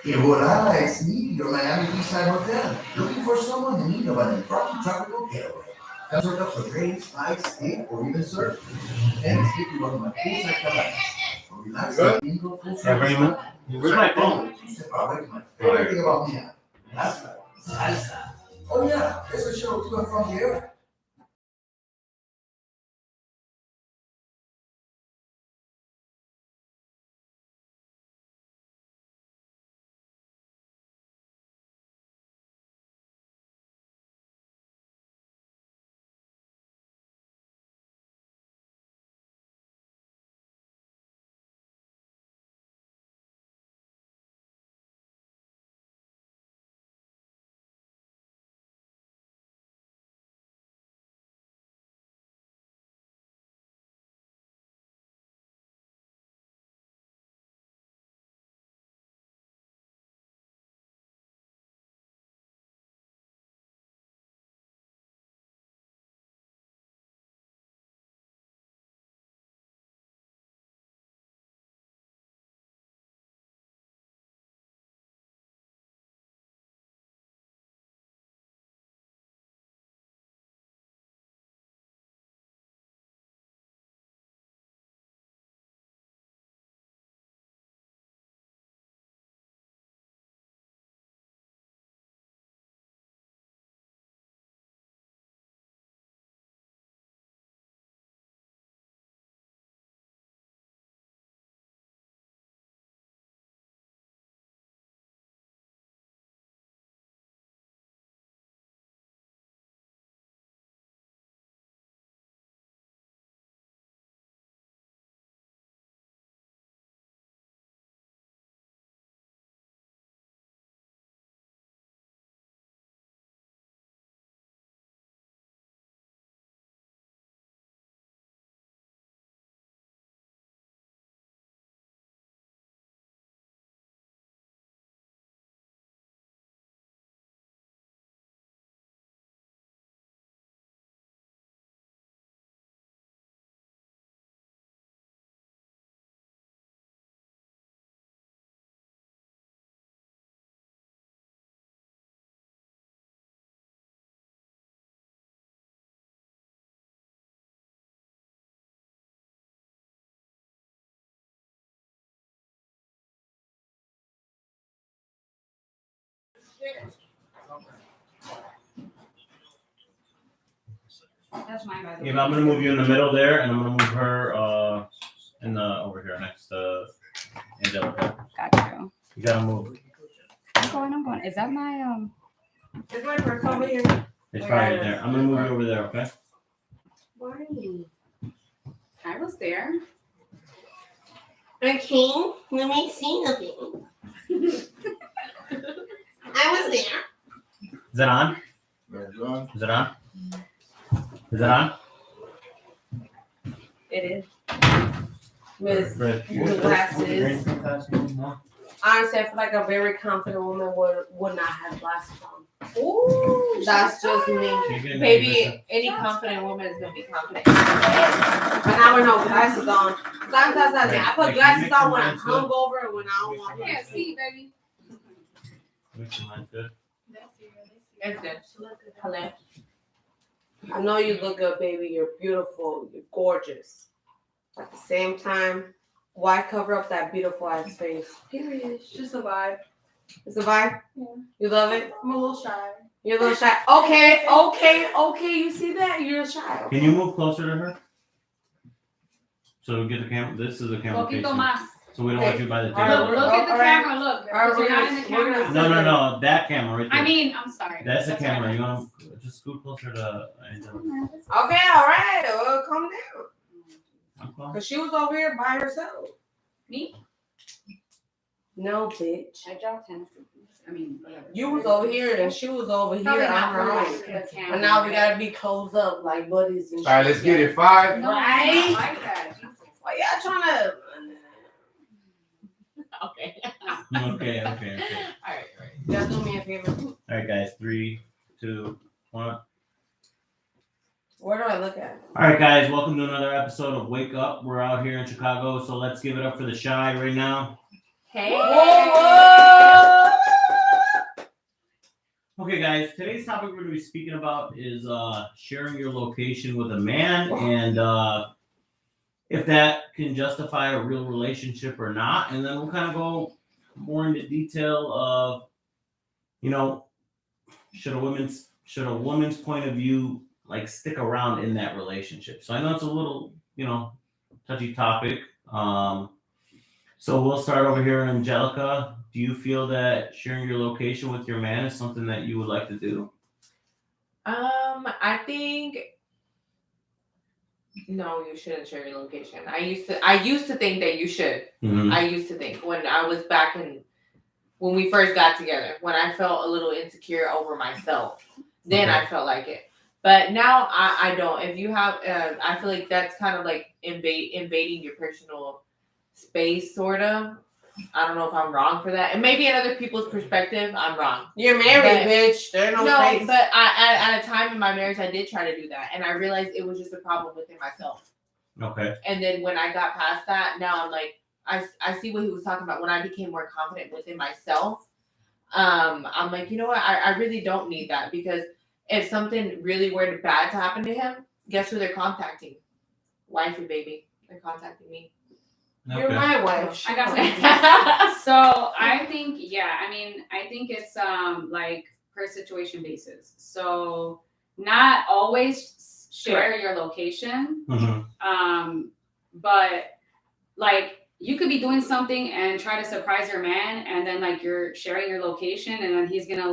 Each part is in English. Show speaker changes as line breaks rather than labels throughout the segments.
Que hola, it's me, your Miami Beachside Hotel. Looking for someone in need of an impromptu tropical getaway. Come served up for drinks, ice, skate, or even surf. And take you one of my poolside cabanas. For relaxing, bingo, full service.
Where's my phone?
Step away from my favorite thing about me. That's right, salsa. Oh yeah, there's a show to and from the air.
That's mine, by the way.
Yeah, I'm gonna move you in the middle there, and I'm gonna move her in the over here next to Angelica.
Got you.
You gotta move.
I'm going. Is that my
Is my purse over here?
It's right there. I'm gonna move you over there, okay?
Why?
I was there.
Okay, let me see nothing. I was there.
Is that on? Is it on? Is it on?
It is. With
Right.
the glasses. Honestly, I feel like a very confident woman would not have glasses on.
Ooh,
That's just me.
Baby,
Any confident woman is gonna be confident. But now with no glasses on. Sometimes I put glasses on when I'm hungover and when I don't want to see.
baby.
Good.
It's good. Hello. I know you look good, baby. You're beautiful. You're gorgeous. At the same time, why cover up that beautiful ass face?
Period. It's just a vibe.
It's a vibe?
Yeah.
You love it?
I'm a little shy.
You're a little shy. Okay. You see that? You're shy.
Can you move closer to her? So we get the camera. This is the camera
Poquito
facing.
más.
So we don't want you by the
Look,
table.
look at the camera. Look,
Alright,
because you're not in the
we're
camera.
gonna-
No. That camera right there.
I mean, I'm sorry.
That's the
That's
camera.
right.
You want to just scoot closer to Angelica.
Okay, all right. Well, calm down.
I'm calm.
Because she was over here by herself.
Me?
No, bitch.
I dropped tennis. I mean, whatever.
You was over here and she was over here
Probably
on
not
her
for
own.
the camera.
And now we gotta be closed up like buddies and shit.
All right, let's get it. 5.
No, I don't like that. Jesus.
Why y'all trying to?
Okay.
Okay.
All right.
Y'all do me a favor.
All right, guys. 3, 2, 1.
Where do I look at?
All right, guys. Welcome to another episode of Wake Up. We're out here in Chicago, so let's give it up for the Shy right now.
Hey.
Whoa!
Okay, guys, today's topic we're going to be speaking about is sharing your location with a man and if that can justify a real relationship or not. And then we'll kind of go more into detail of, you know, should a woman's point of view like stick around in that relationship? So I know it's a little, touchy topic. So we'll start over here, Angelica. Do you feel that sharing your location with your man is something that you would like to do?
I think no, you shouldn't share your location. I used to think that you should.
Mm-hmm.
I used to think when I was when we first got together, when I felt a little insecure over myself, then I felt like it. But now I don't. If you have, I feel like that's kind of like invading your personal space, sort of. I don't know if I'm wrong for that, and maybe in other people's perspective, I'm wrong.
You're married, bitch. There's no space.
But at a time in my marriage, I did try to do that, and I realized it was just a problem within myself.
Okay.
And then when I got past that, now I'm like, I see what he was talking about. When I became more confident within myself, I'm like, you know what? I really don't need that, because if something really were bad to happen to him, guess who they're contacting? Wifey, baby. They're contacting me.
Okay.
You're my wife.
I got something. So I think, I think it's like per situation basis. So not always share your location, but like you could be doing something and try to surprise your man, and then like you're sharing your location, and then he's gonna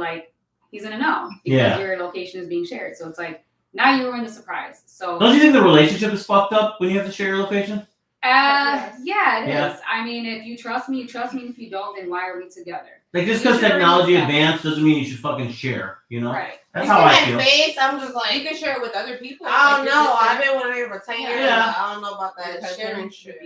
know because your location is being shared. So it's like now you ruined the surprise. So
don't you think the relationship is fucked up when you have to share your location?
Yeah, it is. I mean, if you trust me, you trust me. If you don't, then why are we together?
Like, just because technology advanced doesn't mean you should fucking share, you know?
Right.
That's how I feel.
Face, I'm just like,
You can share it with other people.
I don't know. I've been with her for 10 years.
Yeah.
I don't know about that sharing shit.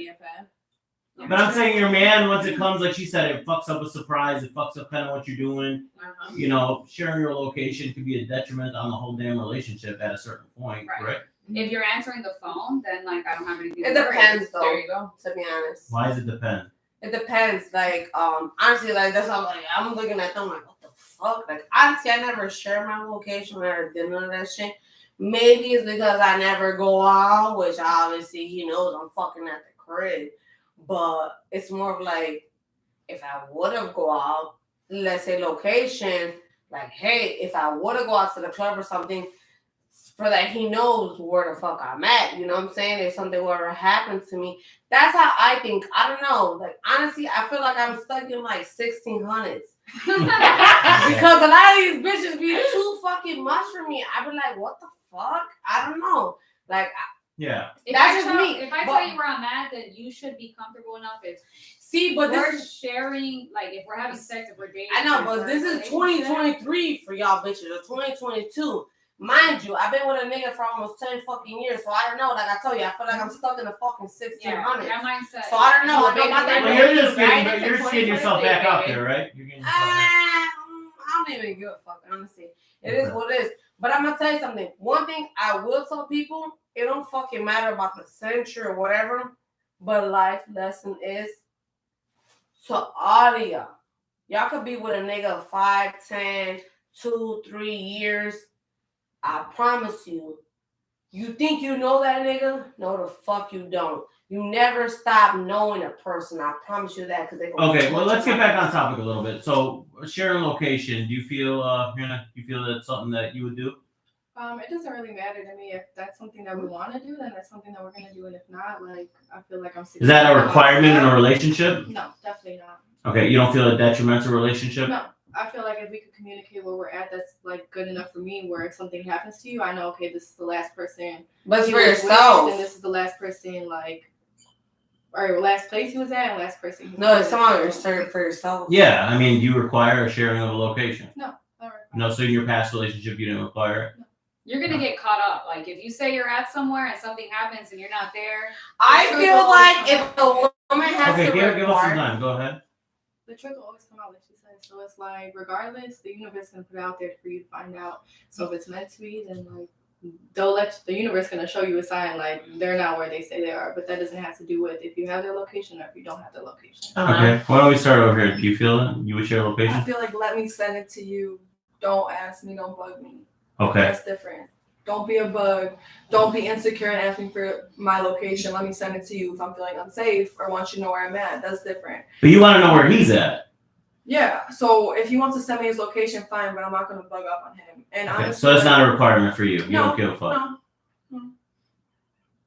But I'm saying your man, once it comes, like she said, it fucks up a surprise. It fucks up kind of what you're doing. You know, sharing your location could be a detriment on the whole damn relationship at a certain point, right?
If you're answering the phone, then like I don't have anything.
It depends, though.
There you go.
To be honest,
Why does it depend?
it depends. Like, honestly, like that's how I'm looking at them like, what the fuck? Like, honestly, I never share my location. I never did none of that shit. Maybe it's because I never go out, which obviously he knows I'm fucking at the crib. But it's more of like, if I would have go out, let's say location, like, hey, if I would have go out to the club or something, for that he knows where the fuck I'm at, you know what I'm saying? If something were to happen to me, that's how I think. I don't know. Like, honestly, I feel like I'm stuck in like 1600s. Because a lot of these bitches be too fucking much for me. I be like, what the fuck? I don't know. Like, that's just me.
If I tell you where I'm at, then you should be comfortable enough.
But
we're sharing, like if we're having sex, if we're dating.
I know, but this is 2023 for y'all bitches, or 2022. Mind you, I've been with a nigga for almost 10 fucking years, so I don't know. Like I told you, I feel like I'm stuck in the fucking 1600s.
Yeah, mindset.
So I don't know. I know about that.
Well, you're just getting yourself back out there, right? You're getting yourself back.
I don't even give a fuck, honestly. It is what it is. But I'm gonna tell you something. One thing I will tell people, it don't fucking matter about the century or whatever, but life lesson is to all of y'all could be with a nigga 5, 10, 2, 3 years. I promise you, you think you know that nigga? No, the fuck you don't. You never stop knowing a person. I promise you that.
Okay, well, let's get back on topic a little bit. So, sharing location, do you feel, that's something that you would do?
It doesn't really matter to me. If that's something that we want to do, then that's something that we're gonna do. And if not, like I feel like I'm.
Is that a requirement in a relationship?
No, definitely not.
Okay, you don't feel it detriments a relationship?
No, I feel like if we could communicate where we're at, that's like good enough for me. Where if something happens to you, I know, okay, this is the last person.
But
he
for
was
yourself,
with, and this is the last person, like, or last place he was at, and last person.
No, it's someone you're serving for yourself.
Yeah, I mean, do you require a sharing of a location?
No, not right.
No, so in your past relationship, you didn't require it?
No.
You're gonna get caught up. Like if you say you're at somewhere and something happens and you're not there.
I feel like if the woman has to
give us some time. Go ahead.
The truth will always come out, like she said. So it's like, regardless, the universe gonna put it out there for you to find out. So if it's meant to be, then like the universe gonna show you a sign like they're not where they say they are. But that doesn't have to do with if you have their location or if you don't have their location.
Okay, why don't we start over here? Do you feel it? You would share a location?
I feel like let me send it to you
don't ask me, don't bug me.
Okay.
That's different. Don't be a bug. Don't be insecure and ask me for my location. Let me send it to you if I'm feeling unsafe or want you to know where I'm at. That's different.
But you want to know where he's at.
Yeah. So if he wants to send me his location, fine, but I'm not gonna bug up on him. And
Okay.
honestly,
So it's not a requirement for you. You don't give a fuck.
No.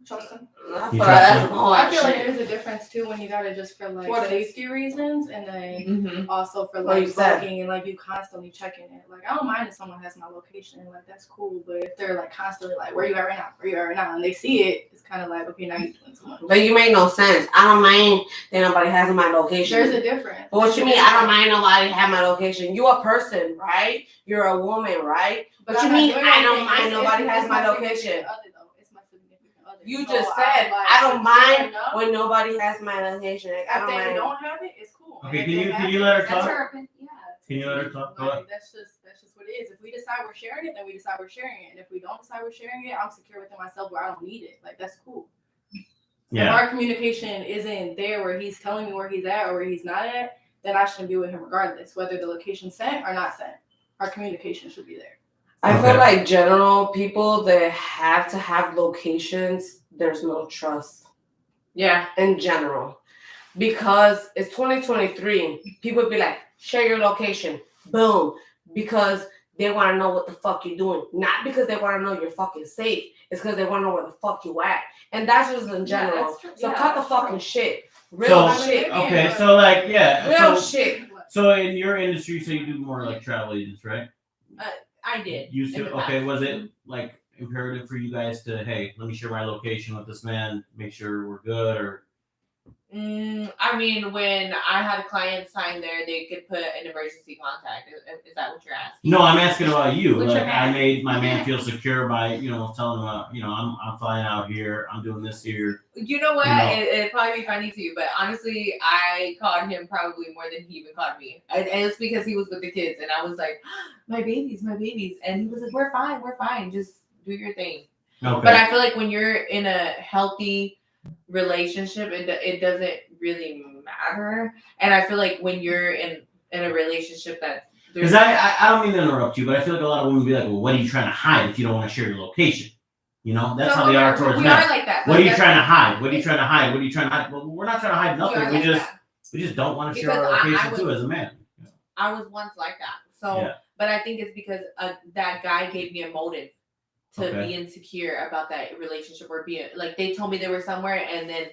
Trust him.
I
You
feel
trust
like that's
him?
some whole
I feel like
shit.
there's a difference too when you got it just for like
What is?
safety reasons, and then
Mm-hmm.
also for
What
like
you said.
bugging and like you constantly checking it. Like I don't mind if someone has my location, like that's cool. But if they're like constantly like, where you at right now? Where you at right now? And they see it, it's kind of like, okay, now you're doing too much.
But you make no sense. I don't mind that nobody has my location.
There's a difference.
But what you mean? I don't mind nobody have my location. You a person, right? You're a woman, right? But you
I'm not
mean
doing
I don't
anything.
mind nobody has my location?
significant other, though. It's my significant other.
You
So
just said
I'm like,
I don't mind
enough.
when nobody has my location. Like, I
If
don't
they
mind.
don't have it, it's cool.
Okay,
If
can
they
you-
have
can you
it,
let her
That's
talk?
her opinion. Yeah.
Can you let her talk? Go ahead.
Like, that's just what it is. If we decide we're sharing it, then we decide we're sharing it. And if we don't decide we're sharing it, I'm secure within myself where I don't need it. Like that's cool. If
Yeah.
our communication isn't there where he's telling me where he's at or where he's not at, then I shouldn't be with him regardless, whether the location's sent or not sent. Our communication should be there.
I
Okay.
feel like general people that have to have locations, there's no trust.
Yeah.
In general. Because it's 2023. People be like, share your location. Boom. Because they want to know what the fuck you're doing. Not because they want to know you're fucking safe. It's because they want to know where the fuck you at. And that's just in general.
that's true.
So
Yeah,
cut the
that's
fucking
true.
shit. Real
So-
shit.
Okay. So like, yeah.
Real
So,
shit.
so in your industry, so you do more like travel agents, right?
I did.
Used
in
to.
the
Okay.
past.
Was it like imperative for you guys to, hey, let me share my location with this man, make sure we're good, or?
I mean, when I had a client sign there, they could put an emergency contact. Is that what you're asking?
No, I'm asking about you.
Which
Like,
man?
I made my man feel secure by, telling him, I'm flying out here, I'm doing this here.
You know what?
You know.
It'd probably be funny to you, but honestly, I called him probably more than he even called me. And it's because he was with the kids, and I was like, my babies. And he was like, we're fine. Just do your thing.
Okay.
But I feel like when you're in a healthy relationship, it doesn't really matter. And I feel like when you're in a relationship that
Because I don't mean to interrupt you, but I feel like a lot of women be like, well, what are you trying to hide if you don't want to share your location? That's how they are towards
we
men.
are like that.
What are you
That's-
trying to hide? What are you trying to hide? What are you trying to hide? Well, we're not trying to hide
we are
nothing.
like
We
that.
just don't want to share
Because
our
I
location
was-
too as a man.
I was once like that. So,
Yeah.
but I think it's because that guy gave me a motive to
Okay.
be insecure about that relationship or being like they told me they were somewhere, and then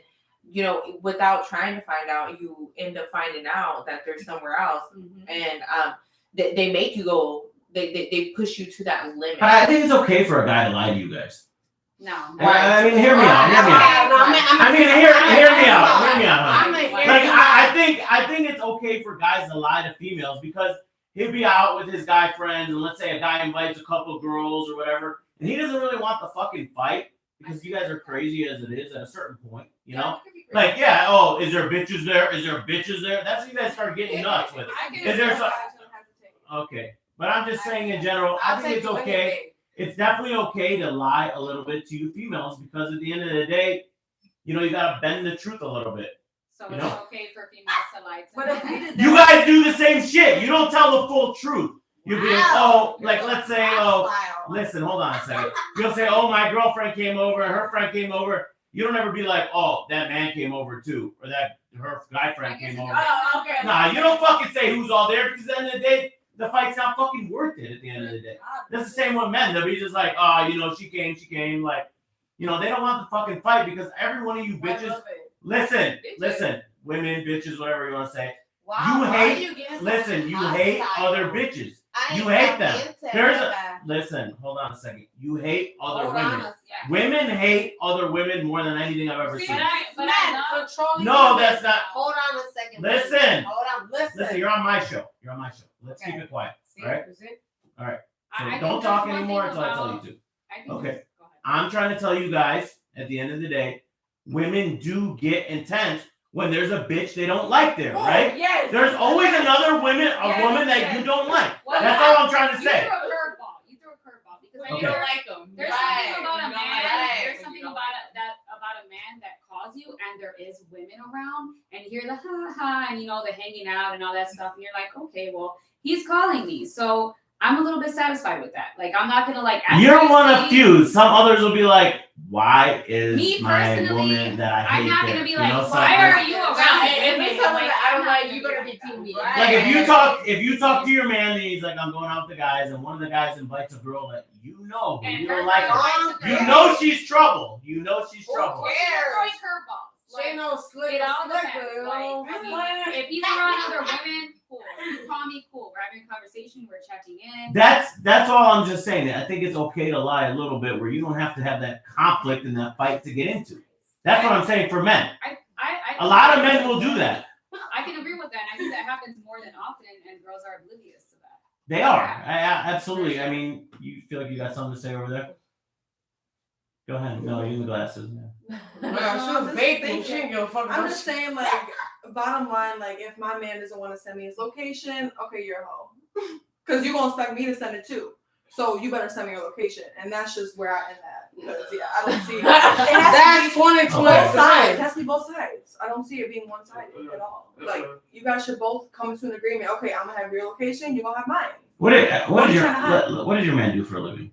without trying to find out, you end up finding out that they're somewhere else, and they make you go. They push you to that limit.
But I think it's okay for a guy to lie to you guys.
No.
I mean, hear me out. Hear me out. Like, I think it's okay for guys to lie to females because he'll be out with his guy friends, and let's say a guy invites a couple of girls or whatever, and he doesn't really want the fucking fight because you guys are crazy as it is at a certain point, Like, yeah, oh, is there bitches there? Is there bitches there? That's when you guys start getting nuts with it. Is there some? Okay, but I'm just saying in general, I think it's okay. It's definitely okay to lie a little bit to you females because at the end of the day, you gotta bend the truth a little bit.
So it's okay for females to lie to
But if we did
You guys do the same shit. You don't tell the full truth. You'll be like, let's say, listen, hold on a second. You'll say, oh, my girlfriend came over, her friend came over. You don't ever be like, oh, that man came over too, or that her guy friend came over.
Oh, okay.
Nah, you don't fucking say who's all there because at the end of the day, the fight's not fucking worth it at the end of the day. That's the same with men. They'll be just like, she came. Like, they don't want the fucking fight because every one of you bitches, listen, women, bitches, whatever you want to say.
Wow,
You hate other bitches. You hate them. Listen, hold on a second. You hate other women. Women hate other women more than anything I've ever seen. No, that's not.
Hold on a second.
Listen.
Hold on.
Listen, you're on my show. Let's keep it quiet. All right? All right. So don't talk anymore until I tell you to. Okay. I'm trying to tell you guys, at the end of the day, women do get intense when there's a bitch they don't like there, right?
Yes.
There's always another woman that you don't like. That's all I'm trying to say.
You threw a curveball because I
Okay.
don't
like them.
There's something about a man.
Right.
There's something about a man that calls you, and there is women around, and you hear the ha ha, and the hanging out and all that stuff, and you're like, okay, well, he's calling me, so I'm a little bit satisfied with that. Like, I'm not gonna like.
You're one of few. Some others will be like, "Why is
Me
my
personally,
woman that I hate?"
I'm not
there?
gonna be
You
like,
know,
why
something-
are you around me?
If it's someone that I don't
I'm
like,
not
you
gonna
better
be
be team me.
like
Like if you talk to your man and he's like, "I'm going out with the guys," and one of the guys invites a girl that you know, but
And
you
her
don't like
girl
her.
likes a
You
girl.
know she's trouble. You know she's trouble.
Well, she's throwing curveballs.
She ain't no slick.
It all
slicker,
depends.
you
Like,
know?
I mean, if he's around other women, cool. If you call me, cool. We're having a conversation. We're checking in.
That's all I'm just saying. I think it's okay to lie a little bit where you don't have to have that conflict and that fight to get into. That's what I'm saying for men. A lot of men will do that.
I can agree with that. And I think that happens more than often, and girls are oblivious to that.
They are. Absolutely. I mean, you feel like you got something to say over there? Go ahead. No, you in the glasses. Yeah.
She was vaping. She ain't give a fuck.
I'm just saying, like, bottom line, like, if my man doesn't want to send me his location, okay, you're a hoe. Because you're going to expect me to send it too. So you better send me your location. And that's just where I end at. Because, yeah, I don't see it.
That's 2020
Both sides. It
sides.
has to be both sides. I don't see it being one-sided at all. Like, you guys should both come to an agreement. Okay, I'm going to have your location. You're going to have mine.
What
are you trying
does your man do for a living?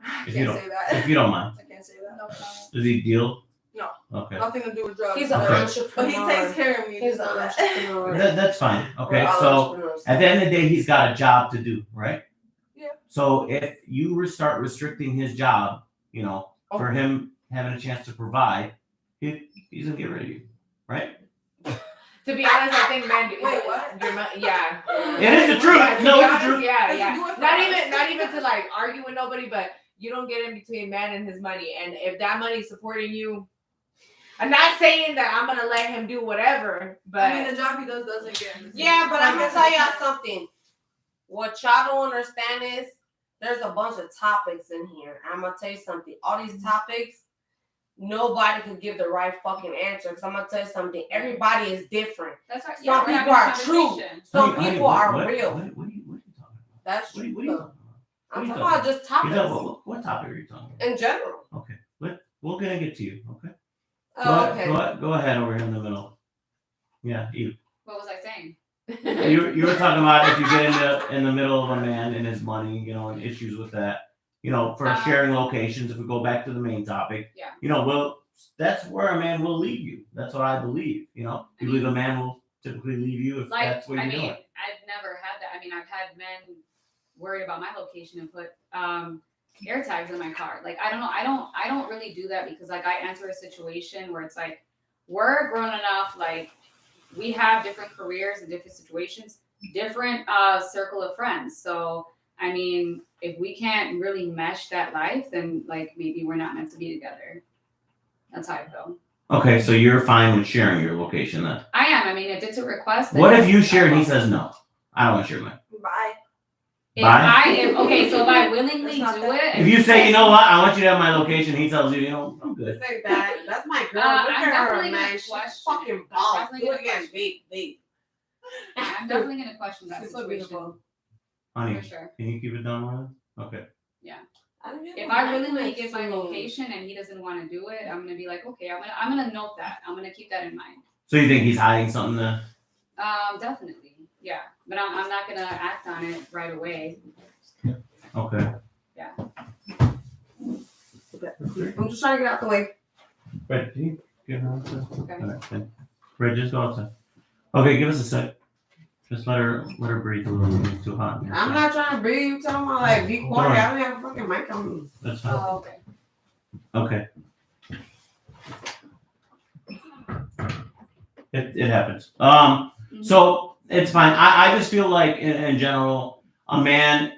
I
If you
can't
don't-
say that.
If you don't mind.
I can't say that.
Does he deal?
No.
Okay.
Nothing to do with drugs.
He's an
Okay.
entrepreneur.
But he takes care of me.
He's an
so that-
entrepreneur.
That's fine. Okay.
We're all
So
entrepreneurs.
at the end of the day, he's got a job to do, right?
Yeah.
So if you start restricting his job, you know, for him having a chance to provide, he's gonna get rid of you, right?
To be honest, I think men do.
Wait, what?
Yeah.
It is the truth.
Yeah, to
No,
be
it's the
honest,
truth.
Yeah,
Does he
yeah.
do it for
Not
us?
even to like argue with nobody, but you don't get in between man and his money. And if that money's supporting you, I'm not saying that I'm gonna let him do whatever, but
I mean, the job he does doesn't get him.
yeah, but I'm gonna tell y'all something. What y'all don't understand is there's a bunch of topics in here. I'm gonna tell you something. All these topics, nobody can give the right fucking answer. Because I'm gonna tell you something. Everybody is different.
That's right.
Some
Yeah, we're
people
having a
are true.
conversation.
Some
Honey,
people are
what-
real.
What are you talking about?
That's
What are
true.
you talking about?
I'm
What are you
talking about just
You know,
topics
what topic are you talking about?
in general.
Okay. We're gonna get to you. Okay.
Oh, okay.
Go ahead over here in the middle. Yeah, you.
What was I saying?
You were talking about if you get in the middle of a man and his money, you know, and issues with that, you know, for sharing locations. If we go back to the main topic,
Yeah.
you know, well, that's where a man will leave you. That's what I believe. You know, you believe a man will typically leave you if
Like,
that's what
I
you're
mean,
doing.
I've never had that. I mean, I've had men worried about my location and put air tags in my car. Like, I don't know. I don't really do that because like I enter a situation where it's like we're grown enough. Like we have different careers and different situations, different circle of friends. So I mean, if we can't really mesh that life, then like maybe we're not meant to be together. That's how I feel.
Okay, so you're fine with sharing your location then.
I am. I mean, if it's a request.
What
then
if you
yes,
share and
I
he
will.
says no? I don't want to share mine.
Bye.
If
Bye?
okay, so if I willingly
That's
do
not
it.
If you say, you know what, I want you to have my location, he tells you, you know, I'm good.
Say that. That's my girl.
I'm
Look at her,
definitely
man.
gonna
She's
question
fucking
it.
boss.
I'm definitely
Do it
gonna
again.
question
Beep.
I'm definitely gonna question that
She's so
situation
beautiful.
Honey,
for sure.
can you keep it down with us? Okay.
If I willingly give my location and he doesn't want to do it, I'm gonna be like, okay, I'm gonna note that. I'm gonna keep that in mind.
So you think he's hiding something there?
Definitely, yeah. But I'm not gonna act on it right away.
Okay.
Yeah.
I'm just trying to get out the way.
Brett, can you get her outside?
Okay.
All right, then. Brett, just go outside. Okay, give us a sec. Just let her breathe a little. It's too hot in here.
I'm not trying to breathe. You telling me like be quiet. I don't have a fucking mic on me.
That's fine.
Oh, okay.
Okay. It happens. So it's fine. I just feel like in general, a man,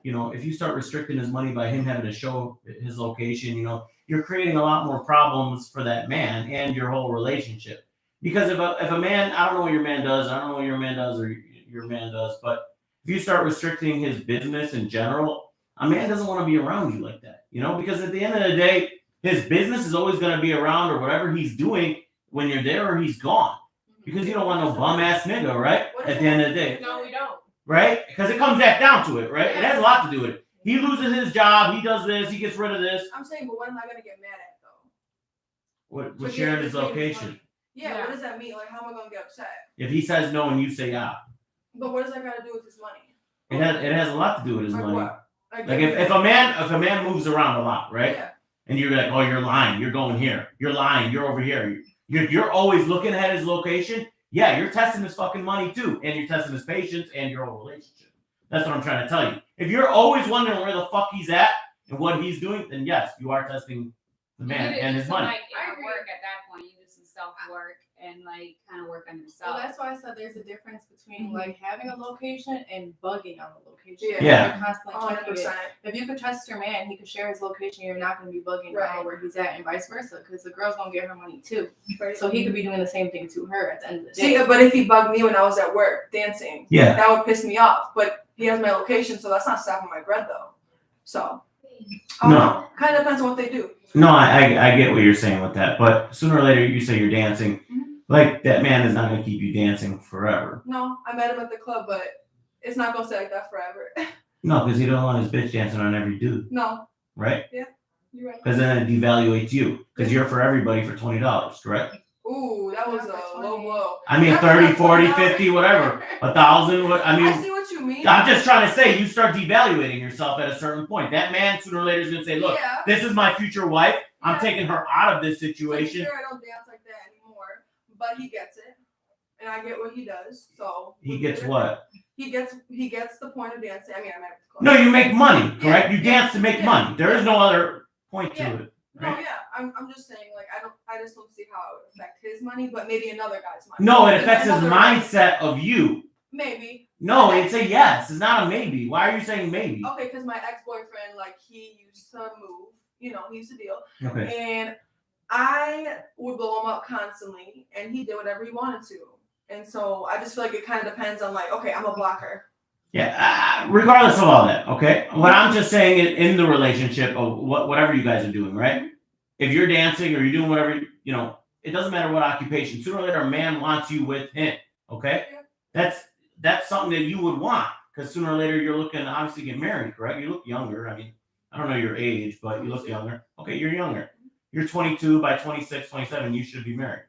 you know, if you start restricting his money by him having to show his location, you know, you're creating a lot more problems for that man and your whole relationship. Because if a man, I don't know what your man does, I don't know what your man does or your man does, but if you start restricting his business in general, a man doesn't want to be around you like that, you know, because at the end of the day, his business is always going to be around or whatever he's doing when you're there or he's gone. Because you don't want no bum ass nigga, right? At the end of the day,
No, we don't.
right? Because it comes back down to it, right? It has a lot to do with it. He loses his job, he does this, he gets rid of this.
I'm saying, but what am I gonna get mad at though?
With sharing his location.
Yeah,
Yeah.
what does that mean? Like, how am I gonna get upset?
If he says no and you say yeah.
But what does that got to do with his money?
It has a lot to do with his
Like
money.
what?
Like if a man moves around a lot, right?
Yeah.
And you're like, oh, you're lying. You're going here. You're lying. You're over here. You're always looking at his location. Yeah, you're testing his fucking money too, and you're testing his patience and your whole relationship. That's what I'm trying to tell you. If you're always wondering where the fuck he's at and what he's doing, then yes, you are testing the man and his money.
Like inner work at that point, you do some self work and like kind of work on yourself.
So that's why I said there's a difference between like having a location and bugging on the location.
Yeah.
You're constantly checking it.
100%.
If you could trust your man, he could share his location. You're not going to be bugging
Right.
on where he's at, and vice versa, because the girl's going to get her money too.
Right.
So he could be doing the same thing to her at the end of the day.
See, but if he bugged me when I was at work dancing,
Yeah.
that would piss me off. But he has my location, so that's not stopping my bread though. So,
No.
Kind of depends on what they do.
No, I get what you're saying with that, but sooner or later you say you're dancing.
Mhm.
Like that man is not going to keep you dancing forever.
No, I met him at the club, but it's not gonna stay like that forever.
No, because he don't want his bitch dancing on every dude,
No,
right?
you're right.
Because then it devaluates you. Because you're for everybody for $20, correct?
Ooh, that was
Not for
a low
20.
blow.
I mean,
Not
30,
for
40,
$20.
50, whatever. 1,000. I
I
mean,
see what you mean.
I'm just trying to say, you start devaluating yourself at a certain point. That man sooner or later is going to say, look,
Yeah.
this is my future wife. I'm
Yeah.
taking her out of this
To be
situation.
fair, I don't dance like that anymore, but he gets it, and I get what he does. So
He gets what?
He gets the point of dancing. I mean, I'm at the club.
No, you make money, correct? You
Yeah.
dance to make
Yeah.
money. There is no other point to
Yeah.
it.
No, yeah, I'm just saying, like, I just don't see how it would affect his money, but maybe another guy's money.
No, it affects his
Another-
mindset of you.
Maybe.
No, it's a yes. It's not a maybe. Why are you saying maybe?
Okay, because my ex-boyfriend, like, he used to move. You know, he used to deal,
Okay.
and I would blow him up constantly, and he did whatever he wanted to. And so I just feel like it kind of depends on, like, okay, I'm a blocker.
Yeah, regardless of all that, okay? What I'm just saying in the relationship of whatever you guys are doing, right? If you're dancing or you're doing whatever, you know, it doesn't matter what occupation. Sooner or later, a man wants you with him, okay? That's something that you would want because sooner or later you're looking to obviously get married, correct? You look younger. I mean, I don't know your age, but you look younger. Okay, you're younger. You're 22, by 26, 27, you should be married.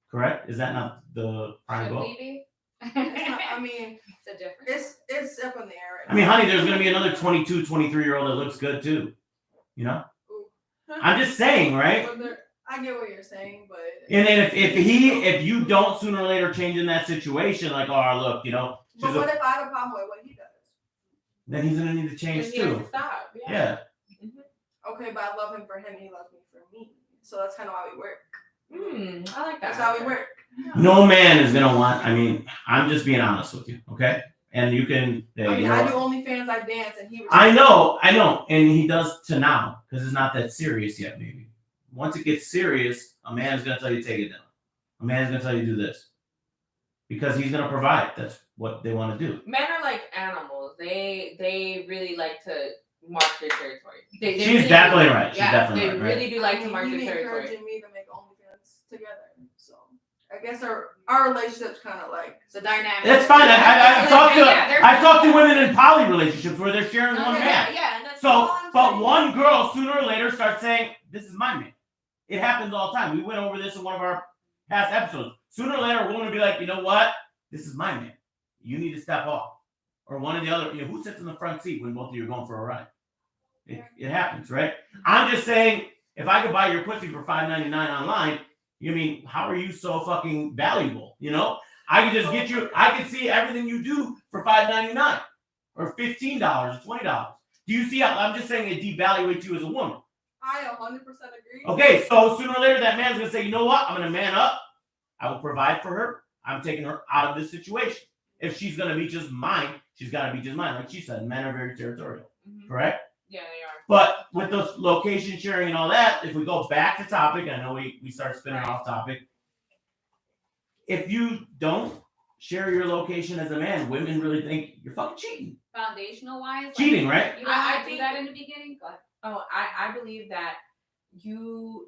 Correct? Is that not the prime
Should
goal?
we be?
It's not, I mean,
It's a difference.
it's up in the air. Right
I mean, honey, there's going to be another 22, 23-year-old that looks good too. You know?
now.
I'm just saying, right?
But I get what you're saying, but
And then if you don't sooner or later change in that situation, like, oh, look, you know,
but what if I have a problem with what he does?
then he's going to need to change
Then he has
too.
to stop.
Yeah.
Okay, but I love him for him, and he loves me for me. So that's kind of why we work.
I like that.
That's how we work.
No man is going to want, I mean, I'm just being honest with you, okay? And you can,
I mean,
you know
I
what?
do OnlyFans, I dance, and he.
I know, and he does to now because it's not that serious yet. Maybe once it gets serious, a man's gonna tell you take it down. A man's gonna tell you do this because he's gonna provide. That's what they want to do.
Men are like animals. They really like to mark their territory. They
She's
really
definitely
do.
right. She's
Yeah,
definitely
they
right.
really do like to mark
He's
their territory.
encouraging me to make OnlyFans together. So I guess our relationship's kind of like.
The dynamic.
That's fine. I've
Yeah,
I've talked to women in poly relationships where they're sharing one man.
Yeah, and that's
So,
all I'm
but
saying.
one girl sooner or later starts saying, "This is my man." It happens all the time. We went over this in one of our past episodes. Sooner or later, a woman will be like, "You know what? This is my man. You need to step off." Or one of the other, you know, who sits in the front seat when both of you are going for a ride? It happens, right? I'm just saying, if I could buy your pussy for $5.99 online, you mean, how are you so fucking valuable? You know, I could just get you. I could see everything you do for $5.99 or $15 or $20. Do you see how I'm just saying it devaluates you as a woman?
I 100% agree.
Okay, so sooner or later that man's gonna say, you know what? I'm gonna man up. I will provide for her. I'm taking her out of this situation. If she's gonna be just mine, she's gotta be just mine. Like she said, men are very territorial, correct?
Yeah, they are.
But with the location sharing and all that, if we go back to topic, I know we start spinning off topic. If you don't share your location as a man, women really think you're fucking cheating.
Foundational wise.
Cheating, right?
You don't
I
have to do
think-
that in the beginning. Go ahead.
Oh, I believe that you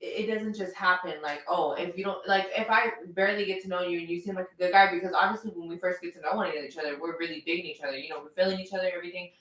it doesn't just happen like, oh, if you don't like, if I barely get to know you and you seem like a good guy, because obviously when we first get to know one each other, we're really digging each other, you know, we're feeling each other, everything.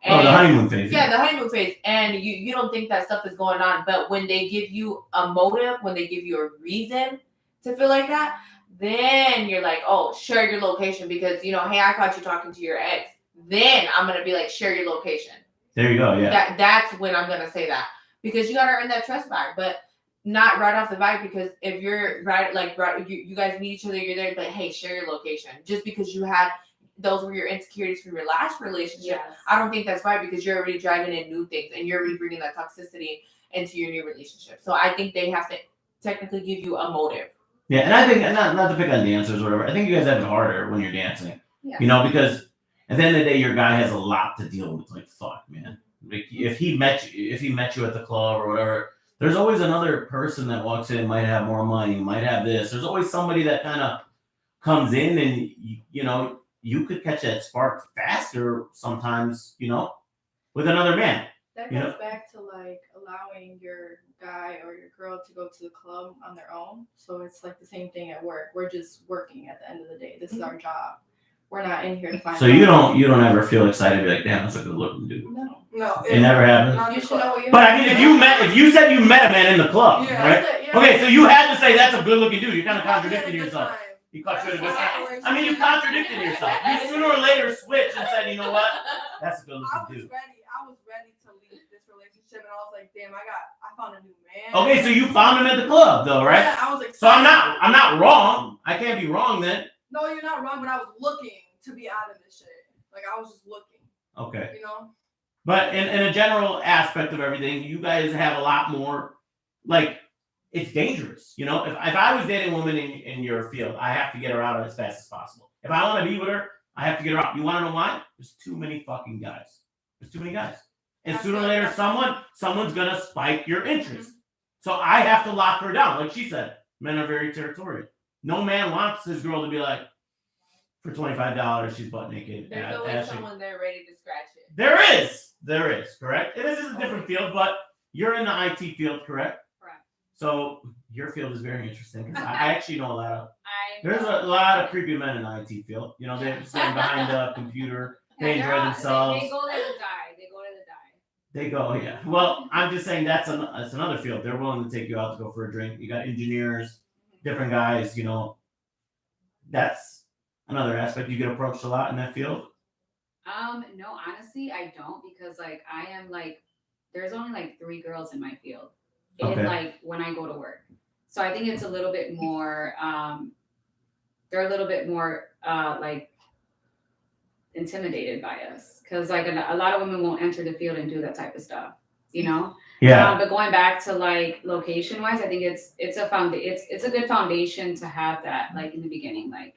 Oh, the honeymoon phase.
Yeah, the honeymoon phase. And you don't think that stuff is going on, but when they give you a motive, when they give you a reason to feel like that, then you're like, oh, share your location because, you know, hey, I caught you talking to your ex. then I'm gonna be like, share your location.
There you go. Yeah.
That's when I'm gonna say that, because you gotta earn that trust back, but not right off the bat. Because if you're you guys meet each other, you're there, but hey, share your location. Just because you had those were your insecurities from your last relationship,
Yes.
I don't think that's right, because you're already dragging in new things and you're already bringing that toxicity into your new relationship. So I think they have to technically give you a motive.
Yeah, and I think, and not to pick on dancers or whatever, I think you guys have it harder when you're dancing.
Yeah.
You know, because at the end of the day, your guy has a lot to deal with. Like, fuck, man. Like, if he met you at the club or whatever, there's always another person that walks in, might have more money, might have this. There's always somebody that kind of comes in, and you know, you could catch that spark faster sometimes, you know, with another man.
That goes back to like allowing your guy or your girl to go to the club on their own. So it's like the same thing at work. We're just working at the end of the day. This is our job. We're not in here to find.
So you don't ever feel excited to be like, damn, that's a good looking dude.
No.
It never happens.
You should know what you.
But I mean, if you said you met a man in the club, right?
Yeah.
Okay, so you had to say that's a good looking dude. You're kind of contradicting yourself. You caught you at a good time. I mean, you contradicted yourself. You sooner or later switched and said, you know what? That's a good looking dude.
I was ready to leave this relationship, and I was like, damn, I found a new man.
Okay, so you found him at the club, though, right?
Yeah, I was excited.
So I'm not wrong. I can't be wrong then.
No, you're not wrong, but I was looking to be out of this shit. Like, I was just looking.
Okay.
You know?
But in a general aspect of everything, you guys have a lot more, like, it's dangerous. You know, if I was dating a woman in your field, I have to get her out as fast as possible. If I want to be with her, I have to get her out. You want to know why? There's too many fucking guys. There's too many guys. And sooner or later, someone's going to spike your interest. So I have to lock her down. Like she said, men are very territorial. No man wants his girl to be like, for $25, she's butt naked.
There's always someone there ready to scratch it.
There is, correct? It is a different field, but you're in the IT field, correct?
Correct.
So your field is very interesting, because I actually know there's a lot of creepy men in the IT field. You know, they're sitting behind a computer, they enjoy themselves.
They go there to die.
They go, yeah. Well, I'm just saying that's another field. They're willing to take you out to go for a drink. You got engineers, different guys, you know. That's another aspect. You get approached a lot in that field?
No, honestly, I don't, because like I am like, there's only like 3 girls in my field.
Okay.
Like when I go to work. So I think it's a little bit more, they're a little bit more like intimidated by us, because like a lot of women won't enter the field and do that type of stuff, you know.
Yeah.
But going back to like location wise, I think it's a good foundation to have that like in the beginning. Like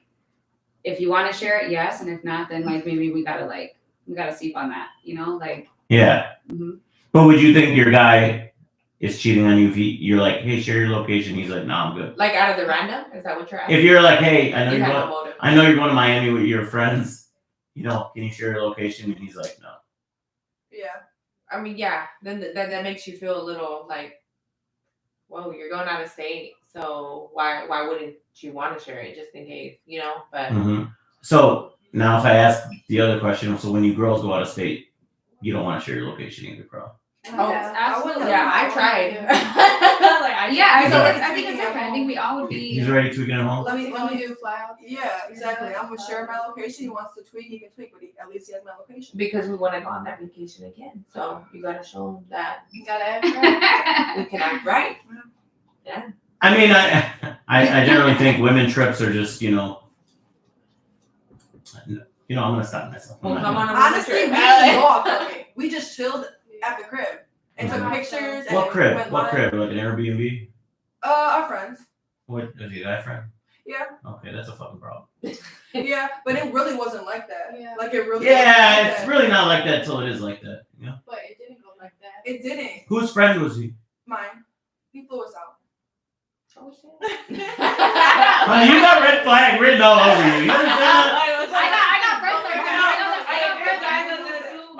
if you want to share it, yes, and if not, then like maybe we gotta sleep on that, you know, like.
Yeah. Mm-hmm. But would you think your guy is cheating on you if you're like, hey, share your location? He's like, no, I'm good.
Like out of the random? Is that what you're asking?
If you're like, hey, I know you're going to Miami with your friends, you know, can you share your location? And he's like, no.
Yeah.
I mean, yeah. Then that makes you feel a little like, whoa, you're going out of state, so why wouldn't you want to share it just in case, you know? But
So now, if I ask the other question, so when you girls go out of state, you don't want to share your location either, bro?
Oh,
absolutely.
Yeah, I tried.
I think it's different. I think we all would be.
He's already tweaking at home.
Let me
do fly out.
Yeah, exactly. I'm gonna share my location. He wants to tweak, he can tweak, but at least he has my location.
Because we want to go on that vacation again, so you gotta show him that
You gotta act right.
we can act right. Yeah.
I mean, I generally think women trips are just, you know, I'm gonna stop myself.
Well, come on,
honestly, we didn't go off of it. We just chilled at the crib and took pictures.
What
and
crib?
went
What
live.
crib? Like an Airbnb?
Our friends.
What is he, a guy friend?
Yeah.
Okay, that's a fucking problem.
Yeah, but it really wasn't like that.
Yeah.
Like it really.
Yeah,
wasn't like
it's
that.
really not like that till it is like that. You know?
But it didn't go like that.
It didn't.
Whose friend was he?
Mine. He flew us out.
Oh shit.
Honey, you got red flag written all over you. You understand that?
I got red flag.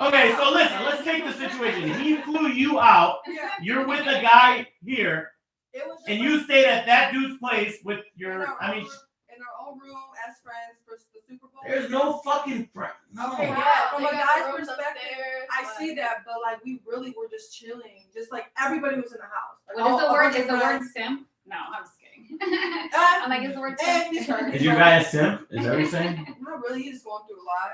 Okay, so listen, let's take the situation. He flew you out.
Yeah.
You're with a guy here,
It was just
and
like,
you stayed at that dude's place with
in
your.
our
I mean,
own room as friends for the Super Bowl.
there's no fucking friend. No.
Okay,
Wow,
yeah, from
they
a
got
guy's
the rooms
perspective,
upstairs,
I
like-
see that, but like we really were just chilling, just like everybody was in the house. Like,
What is the
all-
word?
a bunch
Is
of
the word
friends.
simp? No, I'm just kidding. I'm like, is the word simp?
He's hurt.
Is your guy a simp? Is that what you're saying?
Not really. He's going through a lot.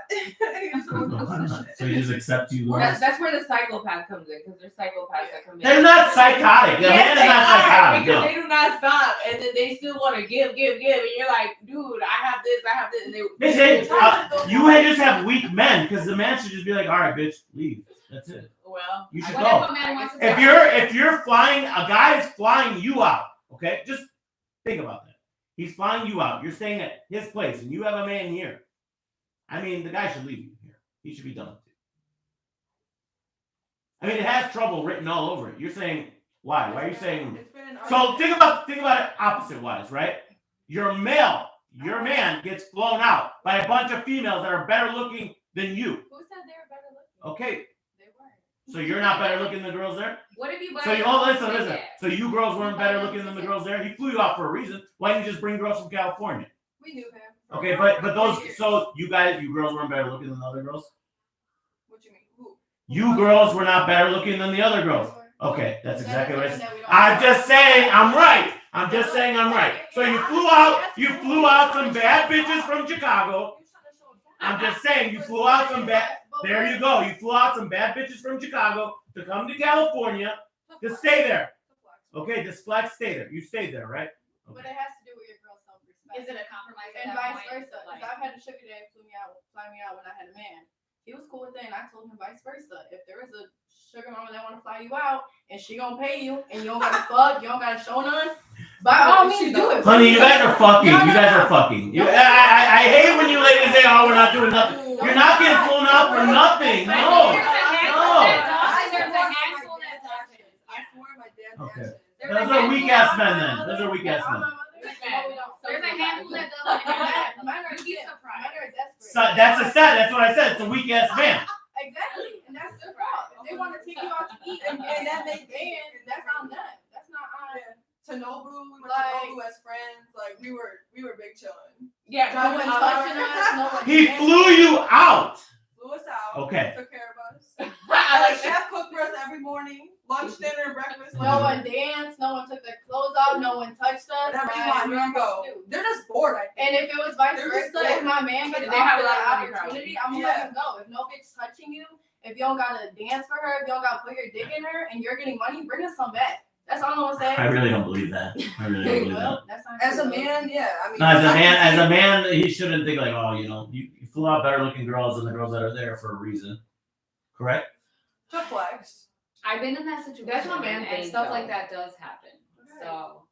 He's going through a lot of shit.
So he just accepts you.
That's where the psychopath comes in, because there's psychopaths that come in.
They're not psychotic. The man is not psychotic.
Because
No.
they do not stop, and then they still want to give, and you're like, dude, I have this, and
They say, you just have weak men, because the man should just be like, all right, bitch, leave. That's it.
well,
You should
What
go.
if a man wants to
If you're flying, a guy is flying you out. Okay, just think about that. He's flying you out. You're staying at his place, and you have a man here. I mean, the guy should leave you here. He should be done with it. I mean, it has trouble written all over it. You're saying why? Why are you saying? So think about it opposite wise, right? Your man gets flown out by a bunch of females that are better looking than you.
Who said they were better looking?
Okay,
They weren't.
so you're not better looking than the girls there.
What if you buy?
So listen. So you girls weren't better looking than the girls there. He flew you out for a reason. Why didn't you just bring girls from California?
We knew him.
Okay, but those, so you girls weren't better looking than the other girls?
What you mean? Who?
You girls were not better looking than the other girls. Okay, that's exactly what I said. I'm just saying I'm right. So you flew out some bad bitches from Chicago. I'm just saying you flew out some bad, there you go. You flew out some bad bitches from Chicago to come to California to stay there. Okay, this flag stay there. You stayed there, right?
But it has to do with your girl's self-respect.
Is it a compromise?
And
at that
vice
point?
versa. Because I've had a sugar daddy fly me out when I had a man. He was cool with it, and I told him vice versa. If there is a sugar mama that want to fly you out, and she gonna pay you, and you don't gotta fuck, you don't gotta show none, by all means do it.
Honey, you guys are fucking.
No.
I hate when you ladies say, "Oh, we're not doing nothing." You're not getting flown out for nothing. No.
I swore my dad's
Okay.
ashes.
Those are weak ass men then. Those are weak ass men.
There's a handful that does.
Men are
You'd be
desperate.
surprised.
Men are desperate.
So that's what I said. It's a weak ass man.
Exactly, and that's their fault. If they want to take you out to eat and that they dance, that's on them. That's not on.
To Nobu, we went
Like-
to Nobu as friends. Like we were big chilling.
yeah,
No one touching us. No one.
He flew you out.
Flew us out.
Okay.
Took care of us.
I like
Chef cooked for us every morning. Lunch, dinner, breakfast.
No one danced. No one took their clothes off. No one touched us.
Whatever you
Like,
want, here you go. They're just bored. I think.
And if it was vice
They're
versa,
just
if my man gets
They have
offered
a lot
that
of money,
opportunity, I'm gonna
Yeah.
let him go. If no bitch touching you, if you don't gotta dance for her, if you don't gotta put your dick in her, and you're getting money, bring us some back. That's all I'm gonna say.
I really don't believe that. I really don't believe that.
Well, that's not
As a
true.
man, yeah. I mean,
No, as a man, he shouldn't think like, oh, you flew out better looking girls than the girls that are there for a reason. Correct?
to flex.
I've been in that situation.
That's what man
and
thinks,
stuff
though.
like that does happen. So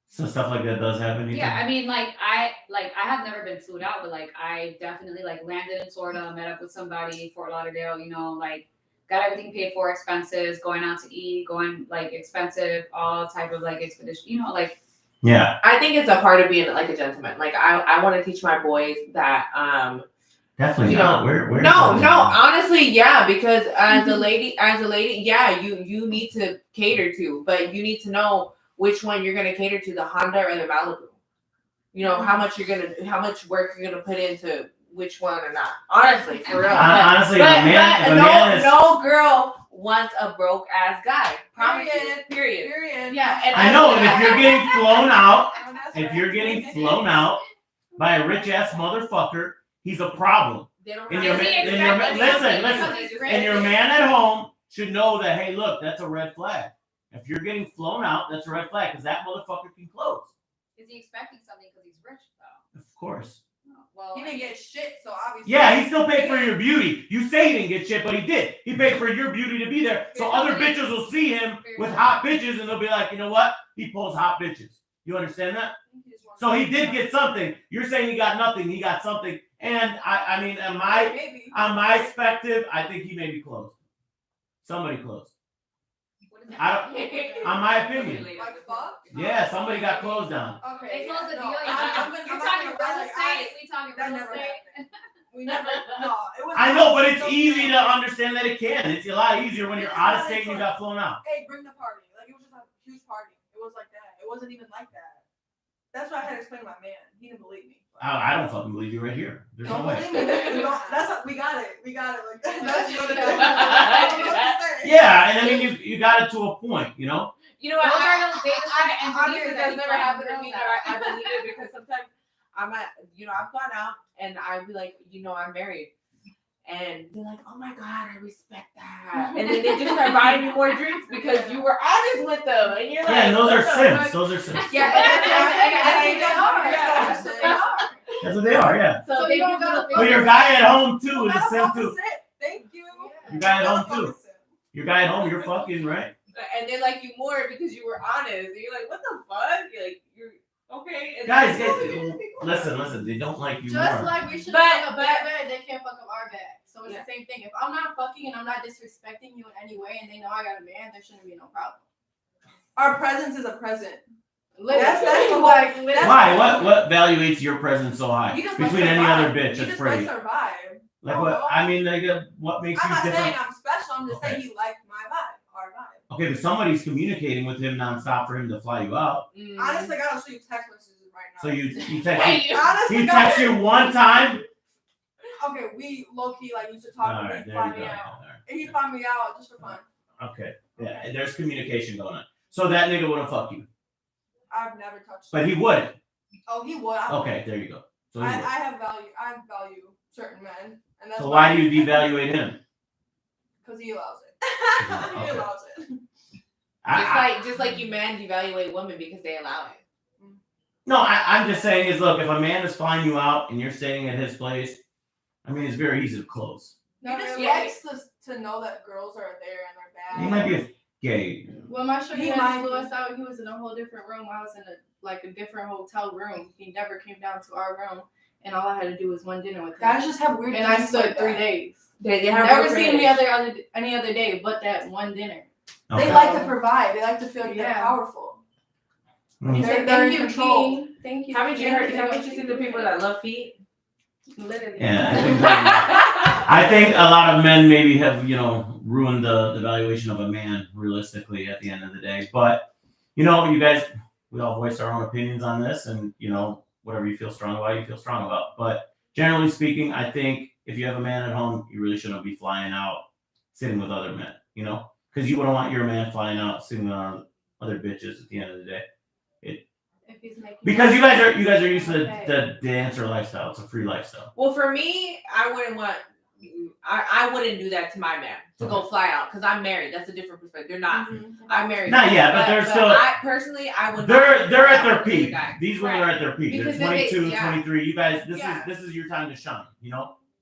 So stuff like that does happen. You
yeah,
think?
I mean, I have never been flew out, but like I definitely like landed in Florida, met up with somebody, Fort Lauderdale, like got everything paid for, expenses, going out to eat, going like expensive, all type of like expedition, like.
Yeah.
I think it's a part of being like a gentleman. Like I want to teach my boys that
Definitely
You
not. We're
no, honestly, yeah, because as a lady, yeah, you need to cater to, but you need to know which one you're gonna cater to, the Honda or the Malibu. How much work you're gonna put into which one or not. Honestly, for real.
Honestly,
no girl wants a broke ass guy. Promise you. Period. Yeah, and
I know, and if you're getting flown out,
Oh, that's
if
right.
you're getting flown out by a rich ass motherfucker, he's a problem.
They don't
And
have
listen, and your man at home should know that, hey, look, that's a red flag. If you're getting flown out, that's a red flag because that motherfucker can close.
Is he expecting something because he's rich though?
Of course.
Well,
He didn't get shit, so obviously.
Yeah, he still paid for your beauty. You say he didn't get shit, but he did. He paid for your beauty to be there. So other bitches will see him with hot bitches and they'll be like, you know what? He pulls hot bitches. You understand that? So he did get something. You're saying he got nothing. He got something. And I mean, on my perspective, I think he may be closed. Somebody closed.
what is it?
On my opinion.
Like fuck?
Yeah, somebody got closed down.
Okay.
They closed the
no,
deal. You're talking real estate. We talking
that
real
never
estate.
We never. No, it was.
I know, but it's easy to understand that it can. It's a lot easier when you're out of state and you got flown out.
Hey, bring the party. Like it was just a huge party. It was like that. It wasn't even like that. That's what I had to explain to my man. He didn't believe me.
I don't fucking believe you right here. There's no
Don't
way.
believe me. That's what, we got it. We got it. Like that's what it is. I don't know what to say.
Yeah, and I mean you got it to a point,
You know what?
Those are those data
I
engineers
honestly,
that
that's
you
never
find
happened to
girls
me,
at.
but I believe it because sometimes I'm at, I've gone out and I'd be like, I'm married. And they're like, oh my God, I respect that. And then they just start buying you more drinks because you were honest with them. And you're like,
Yeah, and those are
what the
sins.
fuck?
Those are sins.
Yeah,
That's what they are, yeah.
So
you don't gotta
But your guy at home too is a sin too.
Thank you.
Your guy at home too. Your guy at home, you're fucking, right?
And they like you more because you were honest. And you're like, what the fuck? You're okay. And
Guys,
then-
listen, they don't like you
Just
more.
like we should
But-
fuck up their bed, they can't fuck up our bed. So it's
Yeah.
the same thing. If I'm not fucking and I'm not disrespecting you in any way, and they know I got a man, there shouldn't be no problem.
Our presence is a present.
Literally.
That's the whole-
like
that's-
Why? What valuates your presence so high?
You just like
Between any
survive.
other bitch
You
that's
just
pretty.
like survive.
Like
Oh,
what?
no.
I mean, like what makes
I'm
you
not
different?
saying I'm special. I'm just
Okay.
saying you like my vibe, our vibe.
Okay, but somebody's communicating with him nonstop for him to fly you out.
Honestly, I gotta show you text messages right now.
So you text
Wait,
Honestly,
he
God.
texts you one time.
Okay, we low key like used to
All
talk.
right,
And
there
he
you
find
go.
me out.
All right.
And he find me out just for fun.
Okay, yeah, and there's communication going on. So that nigga wouldn't fuck you,
I've never touched.
but he would.
Oh, he would.
Okay, there you go. So he
I
would.
have value. I value certain men, and that's
So why do you devaluate him?
Because he allows it.
Okay.
He allows it.
just like you men devaluate women because they allow it.
No, I'm just saying is look, if a man is flying you out and you're staying at his place, I mean it's very easy to close.
He
Not
just
really.
likes to know that girls are there and they're bad.
He might be a gay.
When my sugar
He
daddy
might
flew
be.
us out, he was in a whole different room. I was in a different hotel room. He never came down to our room, and all I had to do was one dinner with him.
Guys just have weird.
And I
things
stood
like
3
that.
days.
They have
Never
boyfriends.
seen me any other day, but that one dinner.
Okay.
They like to provide. They like to feel like they're
Yeah.
powerful.
Mhm.
They're
Thank
in
you,
control.
King. Thank you.
Haven't you
Thank
heard? Haven't you seen the people that love feet?
Literally.
Yeah, I think a lot of men maybe have, ruined the valuation of a man realistically at the end of the day. But, you guys, we all voice our own opinions on this and, whatever you feel strong about, you feel strong about. But generally speaking, I think if you have a man at home, you really shouldn't be flying out, sitting with other men, because you wouldn't want your man flying out, sitting with other bitches at the end of the day.
If he's making
Because you guys are used to the dancer lifestyle. It's a free lifestyle.
Well, for me, I wouldn't do that to my man to go fly out because I'm married. That's a different perspective. They're not. I'm married.
Not yet, but they're still.
I personally, I would.
They're
not
at their
with a
peak.
guy.
These women are at their peak.
Because
They're
then they-
22,
yeah.
23. You guys,
Yeah.
this is your time to shine.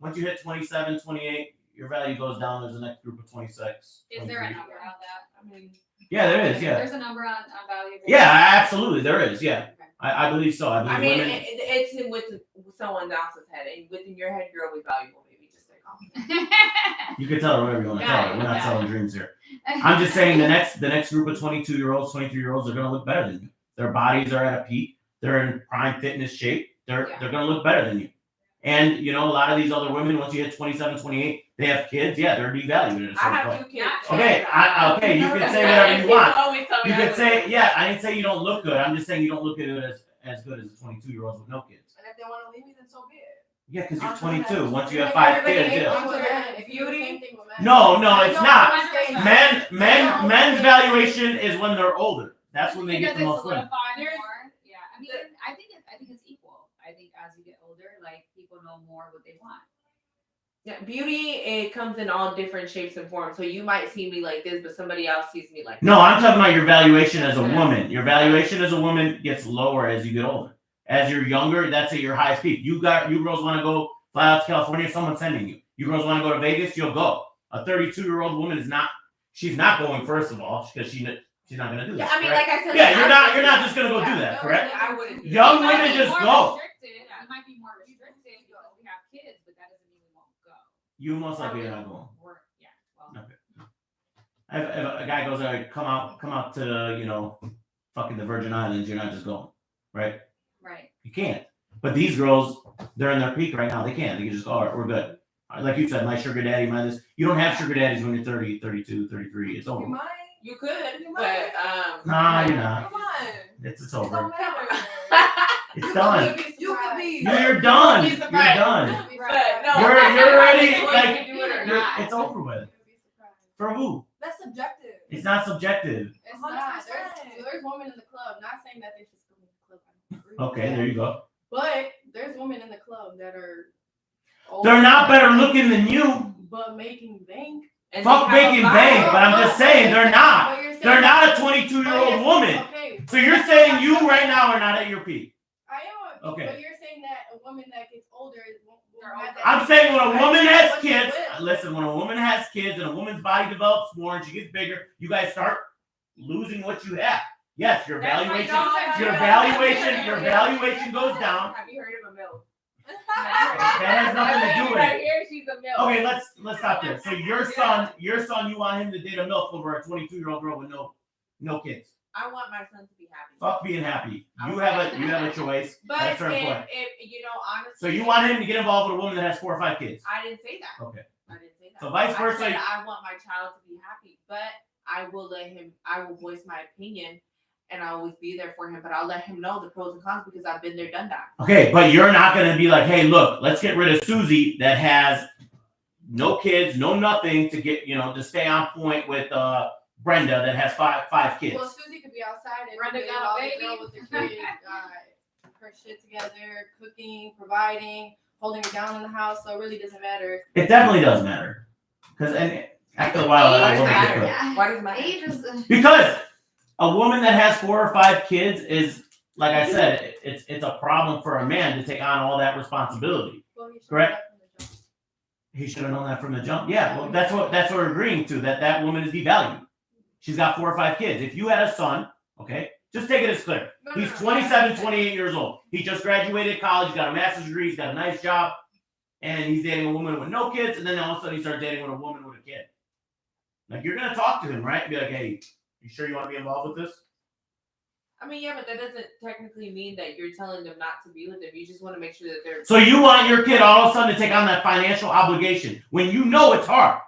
Once you hit 27, 28, your value goes down. There's the next group of 26.
Is there a
23.
number on that? I mean,
Yeah, there is. Yeah,
there's a number on value.
yeah, absolutely, there is. Yeah, I believe so. I believe
I mean,
women.
it's with someone else's head, and within your head, you're always valuable, baby. Just like,
You can tell her whatever you want to tell her. We're not
Yeah.
selling dreams here. I'm just saying the next group of 22-year-olds, 23-year-olds are going to look better than you. Their bodies are at a peak. They're in prime fitness shape. They're going to look better than you. And a lot of these other women, once you hit 27, 28, they have kids. Yeah, they're devalued at a
I
certain
have
point.
2 kids.
Okay, okay, you can say whatever you
People
want.
always tell me
You
I
could
look
say,
good.
yeah, I didn't say you don't look good. I'm just saying you don't look at it as good as a 22-year-old with no kids.
And if they want to leave me, then so be it.
Yeah, because you're
Also
22.
has-
Once you have 5 kids, yeah.
Beauty.
No, it's not.
Men.
Men's valuation is when they're older. That's when they get the most women.
More. Yeah, I mean, I think it's equal. I think as you get older, like people know more what they want.
Yeah, beauty, it comes in all different shapes and forms. So you might see me like this, but somebody else sees me like
No, I'm talking about your valuation as a woman. Your valuation as a woman gets lower as you get older. As you're younger, that's at your highest peak. You girls want to go fly out to California, someone's sending you. You girls want to go to Vegas, you'll go. A 32-year-old woman she's not going, first of all, because she's not going to do that.
Yeah, I mean,
correct?
like I said,
Yeah, you're not just going to go do that, correct?
I wouldn't. do
Young
that.
women just go.
It might be more restricted because we have kids, but that doesn't mean we won't go.
You most likely are not going.
Yeah. Well,
If a guy goes, all right, come out to, fucking the Virgin Islands, you're not just going, right?
right.
You can't. But these girls, they're in their peak right now. They can't. They can just go, all right, we're good. Like you said, my sugar daddy, my this. You don't have sugar daddies when you're 30, 32, 33. It's over.
You might.
You could,
You
but
might.
Nah, you're not.
Come on.
It's
It
over.
don't matter.
It's done.
You could be.
You're done.
You'd be
You're
surprised.
done.
But no,
You're already,
choice
like,
to do it or
You're-
not.
it's over with. For who?
That's subjective.
It's not subjective.
It's not. There's women in the club. Not saying that they should still in the club. I don't agree with
Okay,
that.
there you go.
But there's women in the club that are.
They're not better looking than you.
But making bank.
And
Fuck
they have
making
a
bank,
vibe.
but I'm just saying they're not.
But you're saying-
They're not a 22-year-old woman.
Okay.
So you're saying you right now are not at your peak.
I am.
Okay.
But you're saying that a woman that gets older won't have that.
I'm saying when a woman has
What they
kids,
will.
listen, when a woman has kids and a woman's body develops more and she gets bigger, you guys start losing what you have. Yes, your valuation goes down.
Have you heard of a milk?
That has nothing to do with
Right
it.
here, she's a milk.
Okay, let's stop there. So your son, you want him to date a milf over a 22-year-old girl with no kids.
I want my son to be happy.
Fuck being happy. You have a choice.
But
That's very
if
important.
you know, honestly.
So you want him to get involved with a woman that has 4 or 5 kids.
I didn't say that.
Okay.
I didn't say that.
So vice versa.
I said I want my child to be happy, but I will voice my opinion and I'll always be there for him, but I'll let him know the pros and cons because I've been there, done that.
Okay, but you're not gonna be like, hey, look, let's get rid of Susie that has no kids, no nothing to get, to stay on point with Brenda that has five kids.
Well, Susie could be outside and
Brenda
be
got a
all the
baby.
girl with the kid, got her shit together, cooking, providing, holding her down in the house. So it really doesn't matter.
It definitely does matter. Because after a while,
Why
a
does it
woman
matter?
gets cooked.
Why does it matter?
Age is.
Because a woman that has 4 or 5 kids is, like I said, it's a problem for a man to take on all that responsibility.
Well, you should
Correct.
know that from the jump.
He should have known that from the jump. Yeah, well, that's what we're agreeing to. That woman is devalued. She's got 4 or 5 kids. If you had a son, okay, just take it as clear. He's 27, 28 years old. He just graduated college. He's got a master's degree. He's got a nice job, and he's dating a woman with no kids. And then all of a sudden, he starts dating with a woman with a kid. Like, you're gonna talk to him, right? And be like, hey, you sure you want to be involved with this?
I mean, yeah, but that doesn't technically mean that you're telling them not to be with them. You just want to make sure that they're.
So you want your kid all of a sudden to take on that financial obligation when you know it's hard.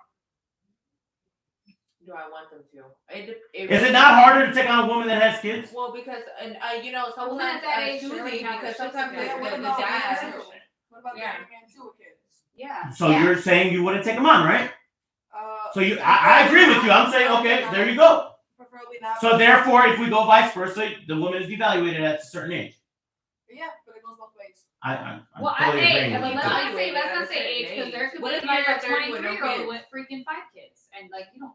Do I want them to?
Is it not harder to take on a woman that has kids?
Well, because
Women
sometimes
at that age
Susie,
really have
because
their shit
sometimes
together.
the
What about
dad.
men too? What about the
Yeah.
young man too with kids?
Yeah.
So you're saying you wouldn't take them on, right? So I
preferably
agree with
not.
you. I'm saying, okay, there you go.
Preferably not.
So therefore, if we go vice versa, the woman is devaluated at a certain age.
Yeah, but it goes both ways.
I'm
Well,
totally
hey,
agreeing
I mean,
with
let's
you.
not say
Evaluated at a certain
age because
age.
there could
What
be
if
like
you're
a
30 with no
23-year-old
kids?
with freaking 5 kids, and like you don't.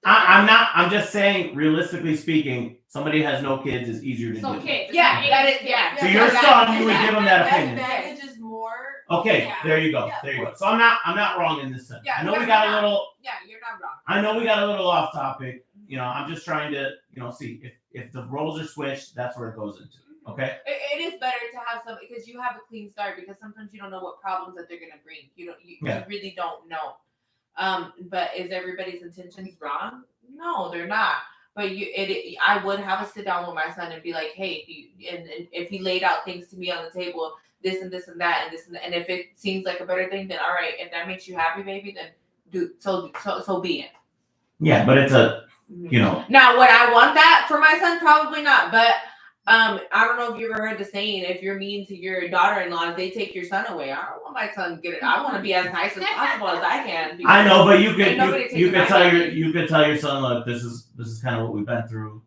I'm just saying, realistically speaking, somebody has no kids is easier to
So
do.
kids.
Yeah, that is, yeah.
So your son, you would give him that
That
opinion.
baggage is more.
Okay,
Yeah.
there you go.
Yeah.
There you go. So I'm not wrong in this sense.
Yeah,
I know
you're
we got a
not.
little.
Yeah, you're not wrong.
I know we got a little off topic. I'm just trying to, see if the roles are switched, that's where it goes into. Okay.
It is better to have some because you have a clean start because sometimes you don't know what problems that they're gonna bring. You really don't know. But is everybody's intentions wrong? No, they're not. But I would have a sit down with my son and be like, hey, if he laid out things to me on the table, this and this and that and this and if it seems like a better thing, then all right. If that makes you happy, baby, then so be it.
Yeah, but it's a
Now, would I want that for my son? Probably not. But I don't know if you ever heard the saying: if you're mean to your daughter-in-law, they take your son away. I don't want my son to get it. I want to be as nice as possible as I can.
I know, but you
Ain't nobody
could
taking my baby.
you could tell your son, look, this is kind of what we've been through.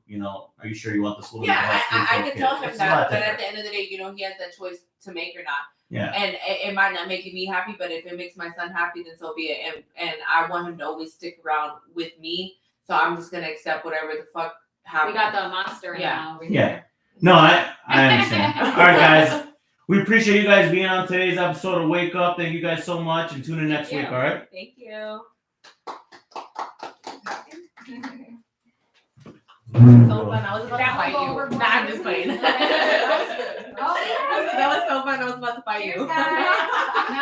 Are you sure you want this little?
Yeah, I could tell him
It's a lot
that, but
different.
at the end of the day, he has that choice to make or not.
Yeah.
And it might not make me happy, but if it makes my son happy, then so be it. And I want him to always stick around with me, so I'm just gonna accept whatever the fuck happens.
We got the monster in now over
Yeah.
here.
No, I understand. All right, guys. We appreciate you guys being on today's episode of Wake Up. Thank you guys so much, and tune in next week. All right.
Thank you. So fun. I was about to
That
fight
will go
you.
overboard.
Nah, I'm just playing.
That was good.
That was so fun. I was about to fight
Cheers,
you.
guys.